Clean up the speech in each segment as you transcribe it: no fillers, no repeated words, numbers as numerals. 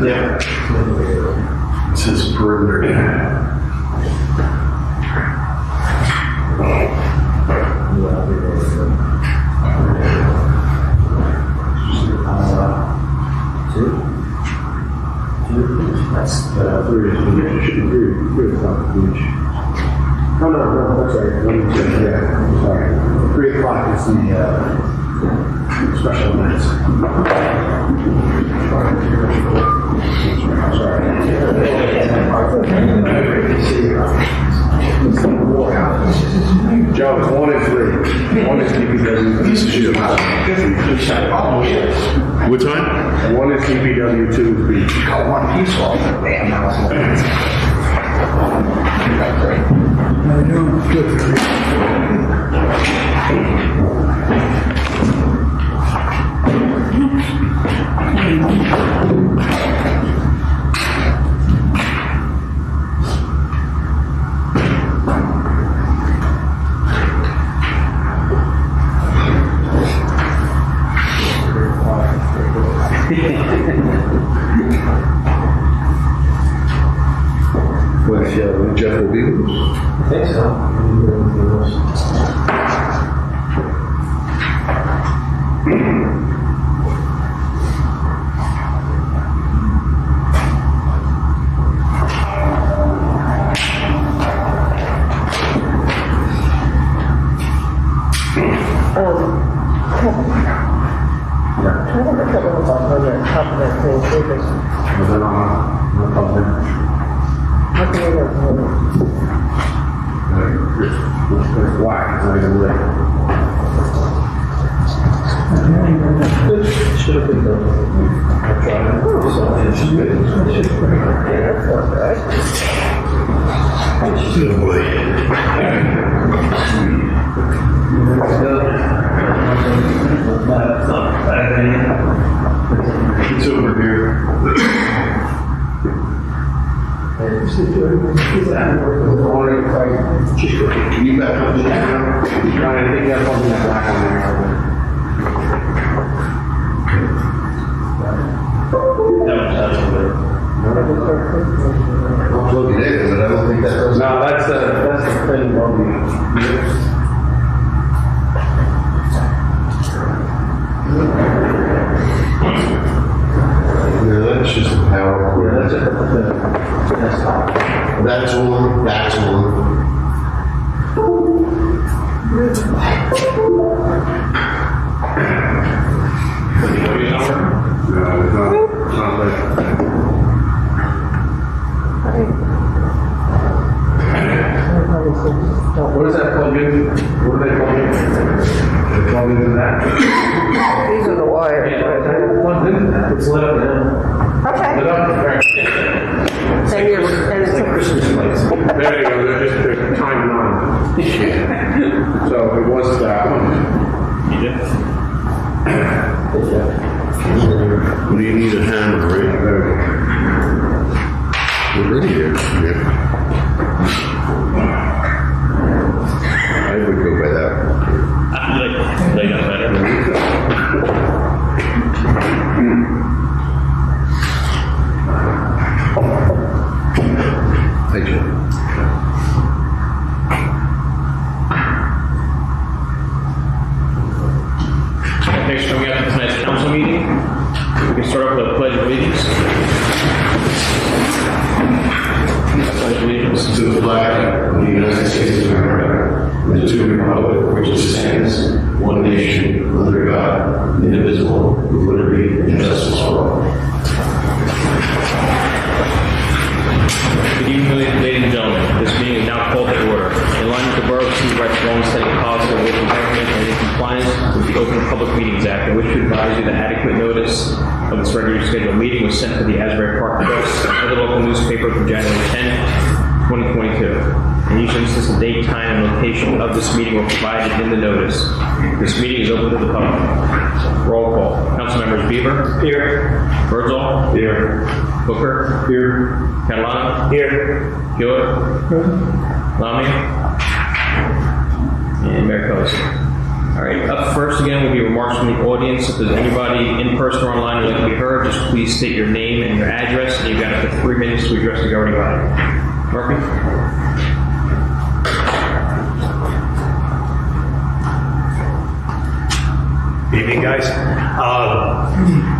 Yeah. It says perimeter. That's three o'clock beach. Oh, no, that's right. 1 and 2, yeah, sorry. 3 o'clock is the special events. Joe, it's 1 and 3. 1 is DPW. What time? 1 is DPW, 2 is beach. Got one piece off the damn house. What, Jeff will be with us? I think so. Why? It's not even lit. Should have been done. I tried. Oh boy. It's over here. Can you back up the camera? Trying to think that's something that's black on there. I'll plug it in, but I don't think that does. No, that's the thing above you. No, that's just the power cord. That's it. That's on, that's on. No, it's not like. What does that plug in? What do they plug in? They plug into that? These are the wires. Yeah, plugged into that. It's lit up now. Okay. Lit up, right? And It's like Christmas lights. There you go, they're timing on. So it was that one. What do you need a hammer, right? We're ready here. Yeah. I would go by that. They got better. Thank you. Thanks for coming out to tonight's council meeting. We can start off with a pledge of allegiance. Pledge of allegiance. To the flag of the United States of America, and to the republic for which it stands, one nation, under God, indivisible, with liberty and justice for all. Good evening, ladies and gentlemen. This meeting is now called to order. In line with the Borough of Seabright's long-standing policy of local government and in compliance with the Open Public Meetings Act, I wish to advise you that adequate notice of this regularly scheduled meeting was sent to the Asbury Park Press and the local newspaper from January 10, 2022. In each instance, the date, time, and location of this meeting were provided in the notice. This meeting is open to the public. Roll call. Councilmembers Bieber. Here. Birdsall. Here. Booker. Here. Catalano. Here. Hewitt. Lamy. And Mayor Cozy. All right, up first again will be remarks from the audience. If there's anybody in person or online who'd like to be heard, just please state your name and your address, and you've got up to 3 minutes to address the governing body. Murphy? Good evening, guys.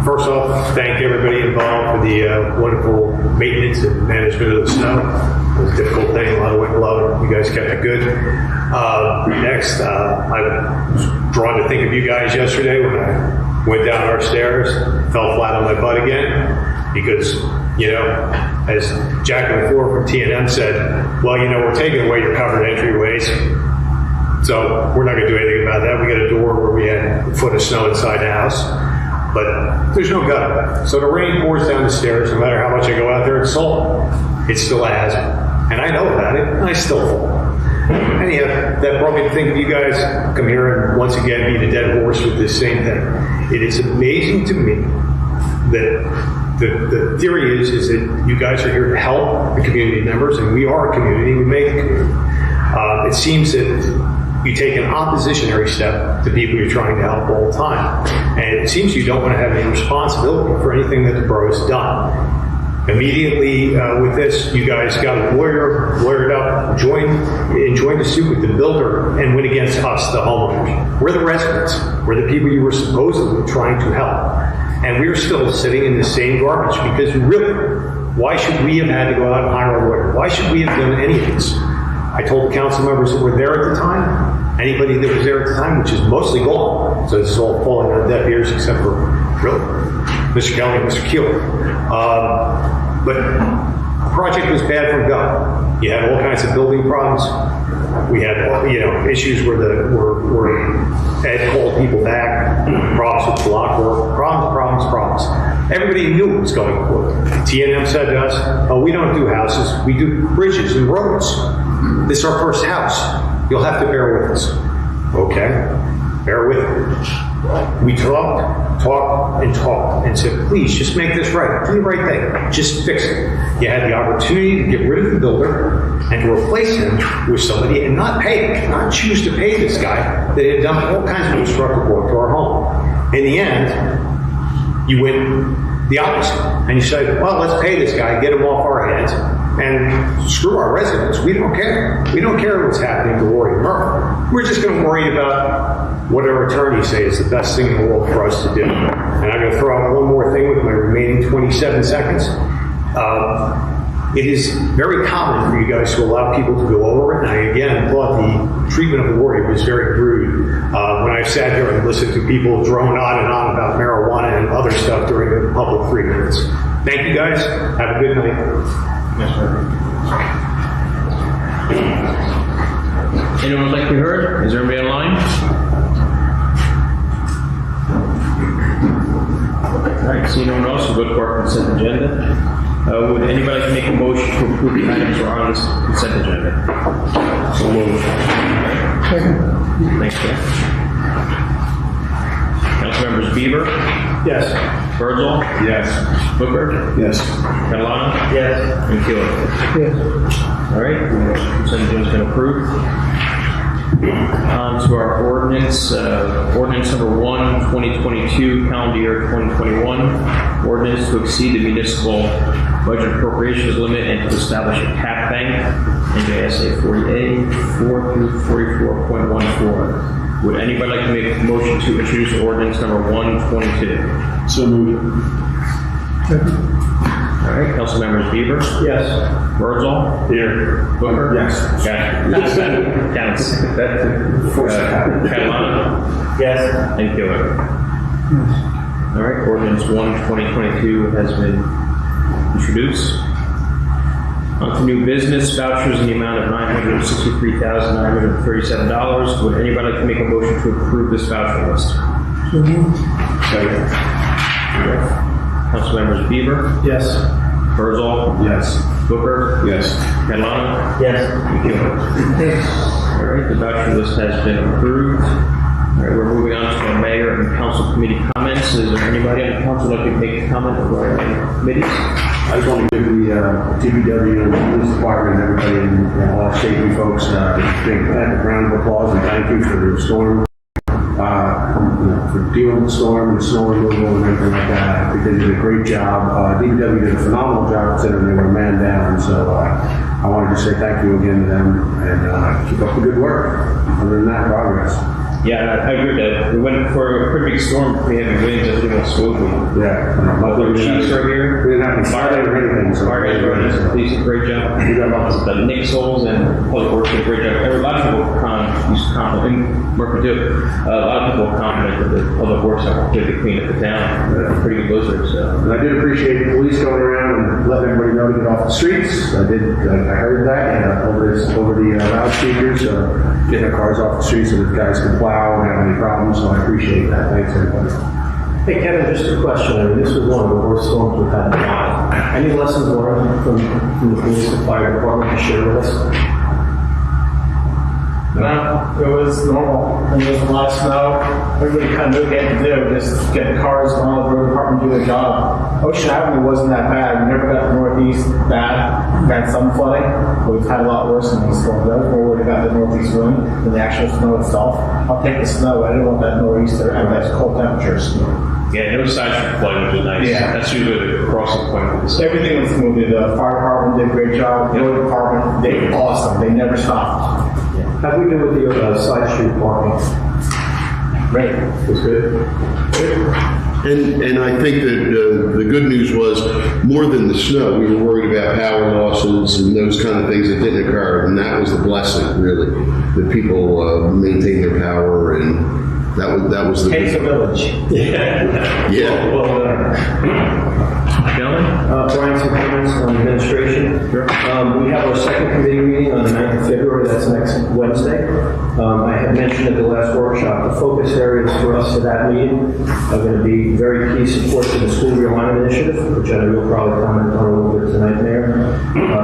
First off, thank everybody involved for the wonderful maintenance and management of the snow. It was a difficult day, a lot of wind blowing. You guys kept it good. Next, I was drawn to think of you guys yesterday when I went down our stairs, fell flat on my butt again, because, you know, as Jack LaFleur from T&M said, well, you know, we're taking away your covered entryways. So we're not going to do anything about that. We got a door where we had a foot of snow inside the house, but there's no gutter. So the rain pours down the stairs. No matter how much I go out there and salt, it's still a hazard. And I know about it, and I still fall. Anyhow, that brought me to think of you guys come here and once again beat a dead horse with this same thing. It is amazing to me that the theory is that you guys are here to help the community members, and we are a community. We make a community. It seems that you take an oppositionary step to people you're trying to help all the time. And it seems you don't want to have any responsibility for anything that the borough has done. Immediately with this, you guys got a lawyered up, joined the suit with the builder, and went against us, the homeowners. We're the residents. We're the people you were supposedly trying to help. And we're still sitting in the same garbage because really, why should we have had to go out and hire a lawyer? Why should we have done any of this? I told the council members that were there at the time, anybody that was there at the time, which is mostly gone, so this is all falling on deaf ears except for, really, Mr. Kelly and Mr. Keel. But the project was bad from go. You had all kinds of building problems. We had, issues where Ed called people back, problems with block work, problems. Everybody knew what was going on. T&M said to us, oh, we don't do houses, we do bridges and roads. This is our first house. You'll have to bear with us. Okay, bear with me. We talked, and said, please, just make this right. Do the right thing. Just fix it. You had the opportunity to get rid of the builder and to replace him with somebody and not choose to pay this guy that had done all kinds of destructive work to our home. In the end, you went the opposite. And you said, well, let's pay this guy, get him off our hands, and screw our residents. We don't care. We don't care what's happening to Lori Murphy. We're just going to worry about what our attorneys say is the best thing in the world for us to do. And I'm going to throw out one more thing with my remaining 27 seconds. It is very common for you guys to allow people to go over it. And I, again, thought the treatment of Lori was very rude. When I sat here and listened to people drone on and on about marijuana and other stuff during the public 3 minutes. Thank you, guys. Have a good night. Yes, sir. Anyone would like to be heard? Is there anybody online? All right, seeing no one else, we'll go to our consent agenda. Would anybody like to make a motion to approve the items that are on this consent agenda? So moved. Thanks, Jeff. Councilmembers Bieber? Yes. Birdsall? Yes. Booker? Yes. Catalano? Yes. And Keeler? Yes. All right, consent agenda's been approved. On to our ordinance, ordinance number 1, 2022, calendar year 2021. Ordinance to exceed the municipal budget appropriations limit and to establish a cap bank, NJSA 40A 4 through 44.14. Would anybody like to make a motion to introduce ordinance number 122? So moved. All right, council members Bieber? Yes. Birdsall? Here. Booker? Yes. Counts. Catalano? Yes. And Keeler? All right, ordinance 1, 2022 has been introduced. On to new business, vouchers in the amount of $963,937. Would anybody like to make a motion to approve this voucher list? Second. Council members Bieber? Yes. Herzl. Yes. Booker. Yes. Catalano. Yes. McEwen. All right, the voucher list has been approved. All right, we're moving on to our mayor and council committee comments. Is there anybody on the council who'd like to make a comment about any committees? I just want to give the DPW and the police department and everybody and all our safety folks a big round of applause and thank you for the storm, for dealing with the storm and the snow removal and everything like that. I think they did a great job. DPW did a phenomenal job considering they were man down. So I wanted to say thank you again to them and keep up the good work. Other than that, progress. Yeah, I agree with that. We went for a pretty big storm, pretty heavy winds, everything went smoothly. Yeah. The chiefs are here. We didn't have any fire or anything. So Fire guys running, police did a great job. We got lots of The Nick Souls and Public Works did a great job. A lot of people used to compliment, and Murphy too. A lot of people complimented the Public Works did to clean up the town. Pretty good blizzard, so. And I did appreciate the police going around and letting everybody know to get off the streets. I heard that over the loudspeakers, getting their cars off the streets so that guys can plow and have any problems. So I appreciate that. Thanks, everybody. Hey Kevin, just a question. I mean, this was one of the worst storms we've had in a while. Any lessons learned from the police and fire department to share with us? No, it was normal. There was a lot of snow. Everybody kind of knew what they had to do. Just get the cars on the road department do their job. Ocean Avenue wasn't that bad. We never got the Northeast bad. We had some flooding, but we've had a lot worse than these storms. I was more worried about the Northeast wind than the actual snow itself. I'll take the snow. I didn't want that Nor'easter and those cold temperatures. Yeah, no signs from flooding, which is nice. Yeah. That's usually the crossing point with the Everything was smooth. The fire department did a great job. The road department, they were awesome. They never stopped. How do we do with the side street parking? Great. Was good? And I think that the good news was more than the snow, we were worried about power losses and those kind of things that didn't occur. And that was the blessing, really, that people maintained their power, and that was the Takes a village. yeah. Gentlemen? Brian, some comments on administration. Sure. We have our second committee meeting on the 9th of February. That's next Wednesday. I had mentioned at the last workshop, the focus areas for us for that meeting are going to be very key support to the school realignment initiative, which I know you'll probably comment on a little bit tonight, Mayor.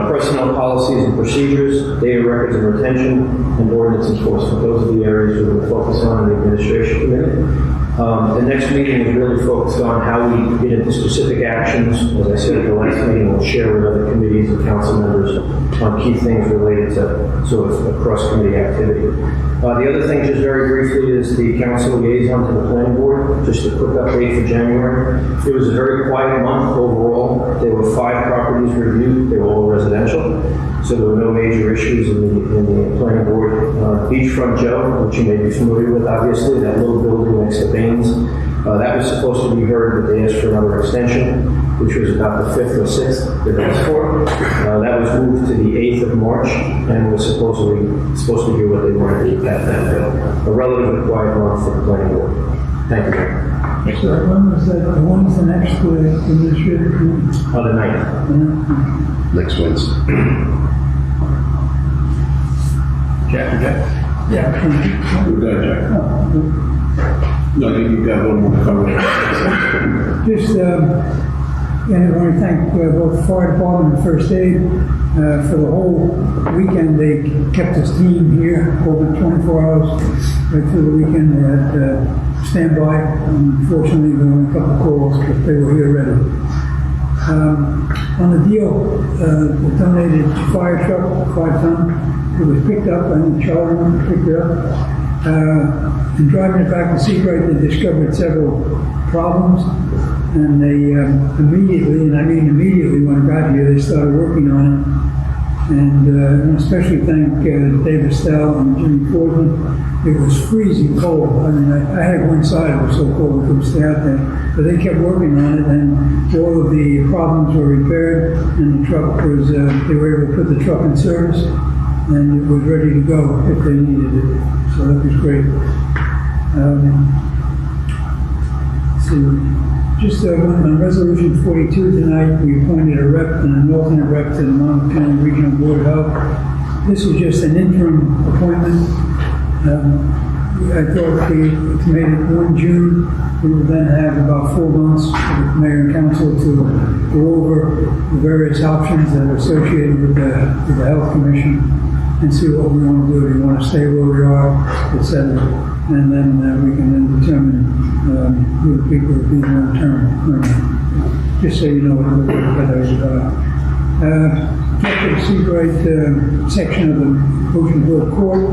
Personnel policies and procedures, data records and retention, and ordinance enforcement. Those are the areas we're going to focus on in the administration committee. The next meeting is really focused on how we get into specific actions. As I said at the last meeting, we'll share with other committees and council members on key things related to sort of cross-committee activity. The other thing, just very briefly, is the council liaison to the planning board. Just a quick update for January. It was a very quiet month overall. There were 5 properties reviewed. They were all residential. So there were no major issues in the planning board. Beachfront Joe, which you may be familiar with, obviously, that little building next to Baines. That was supposed to be heard, but they asked for another extension, which was about the 5th or 6th that asked for. That was moved to the 8th of March, and was supposed to hear what they wanted to at that bill. A relatively quiet month for the planning board. Thank you, Mayor. When was that? When's the next administrative meeting? On the 9th. Next Wednesday. Jack? Yeah. We're done, Jack. No, you got one more comment. Just, I want to thank both the fire department and first aid for the whole weekend. They kept this team here over 24 hours right through the weekend. They had standby. Unfortunately, there were a couple of calls, but they were here ready. On the deal, the donated fire truck, 5-ton, it was picked up, and Charlie picked it up. And driving it back to Seabright, they discovered several problems, and they immediately, and I mean immediately when I got here, they started working on it. And especially thank Dave Estelle and Jimmy Portman. It was freezing cold. I mean, I had one side, it was so cold we couldn't stay out there. But they kept working on it, and all of the problems were repaired, and the truck was, they were able to put the truck in service, and it was ready to go if they needed it. So that was great. Just on Resolution 42 tonight, we appointed a rep and an alternate rep to the Monmouth County Regional Board of Health. This is just an interim appointment. I thought if we made it 1 June, we would then have about 4 months for the mayor and council to go over the various options that are associated with the health commission and see what we want to do. Do we want to stay where we are, et cetera? And then we can then determine who the people will be long-term. Just so you know what that is about. Get to the Seabright section of the Ocean Hill Court.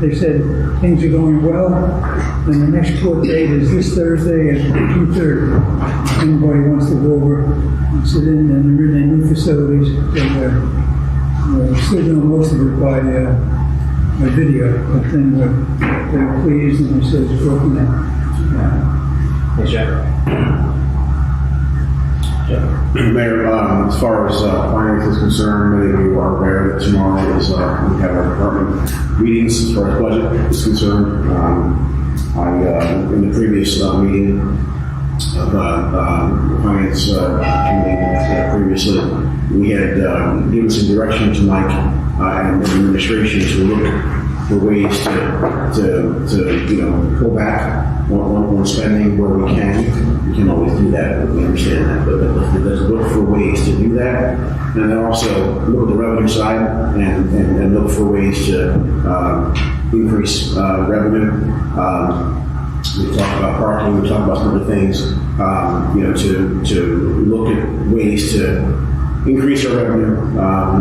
They said things are going well, and the next court date is this Thursday at 2:30. If anybody wants to go over and sit in, and they're in their new facilities. We're still doing most of it by video, but then they're pleased and they said it's broken down. Hey, Jeff. Mayor, as far as finance is concerned, many of you are aware that tomorrow is we have our department meetings as far as budget is concerned. In the previous meeting of the finance committee previously, we had given some direction to Mike and the administration to look for ways to pull back on spending where we can. We can always do that, we understand that, but let's look for ways to do that, and then also look at the revenue side and look for ways to increase revenue. We talked about parking, we talked about some other things, to look at ways to increase our revenue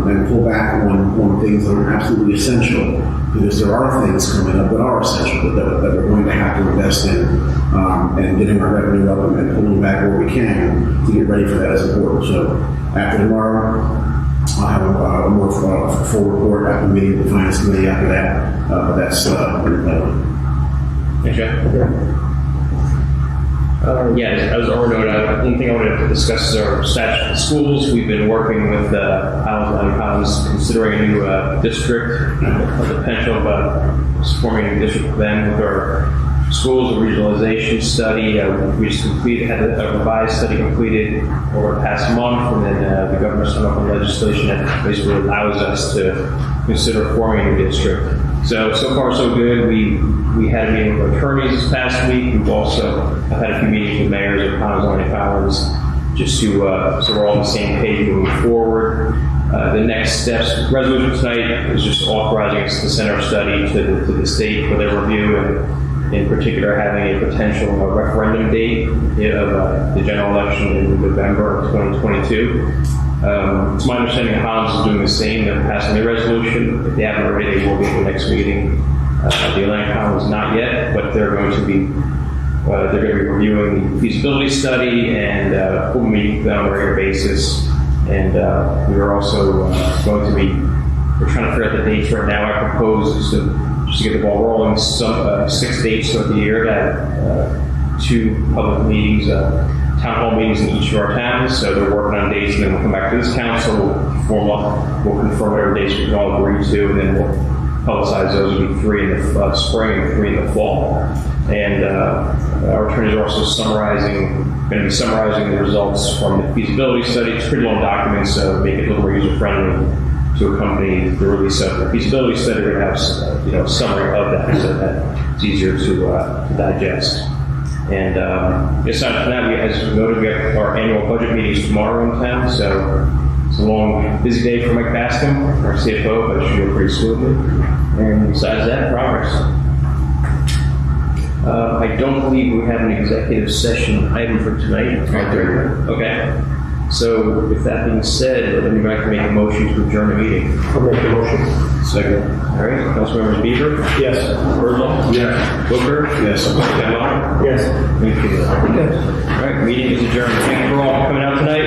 and pull back on things that are absolutely essential, because there are things coming up that are essential that we're going to have to invest in, and getting our revenue up and pulling back where we can to get ready for that is important. So after tomorrow, I'll have a more full report after the meeting with the finance committee after that, but that's Hey, Jeff. Yeah, as already noted, one thing I wanted to discuss is our statute of schools. We've been working with Highlands, considering a new district, the potential of forming a district for them with our schools, a regionalization study. We just had a revised study completed over the past month, and then the governor signed up on legislation that basically allows us to consider forming a district. So far so good. We had a meeting with attorneys this past week. We've also had a few meetings with mayors of Highlands, just to so we're all on the same page moving forward. The next steps, resolution tonight is just authorizing us to send our study to the state for their review, and in particular having a potential referendum date of the general election in November of 2022. It's my understanding that Highlands is doing the same. They're passing their resolution. If they haven't already, they will be at the next meeting. The Atlantic Highlands not yet, but they're going to be reviewing the feasibility study, and we'll meet on a regular basis. And we are also we're trying to figure out the dates right now. I propose just to get the ball rolling, 6 dates throughout the year, to have 2 public meetings, town hall meetings in each of our towns. So they're working on dates, and then we'll come back to this council, we'll confirm whatever dates we can all agree to, and then we'll publicize those. Will be 3 in the spring and 3 in the fall. And our attorneys are also going to be summarizing the results from the feasibility study. It's pretty long documents, so make it a little more user-friendly to accompany the release of the feasibility study. We're going to have a summary of that, so that it's easier to digest. And aside from that, as we noted, we have our annual budget meetings tomorrow in town, so it's a long, busy day for Mike Bascom, our CFO, but it should go pretty smoothly. And besides that, progress. I don't believe we have an executive session item for tonight. Right there. Okay. So with that being said, would anybody like to make a motion to adjourn the meeting? I'll make the motion. Second. All right. Councilmembers Beaver? Yes. Birdlaw? Yes. Booker? Yes. Gunlock? Yes. Thank you. All right. Meeting is adjourned. Thank you for all coming.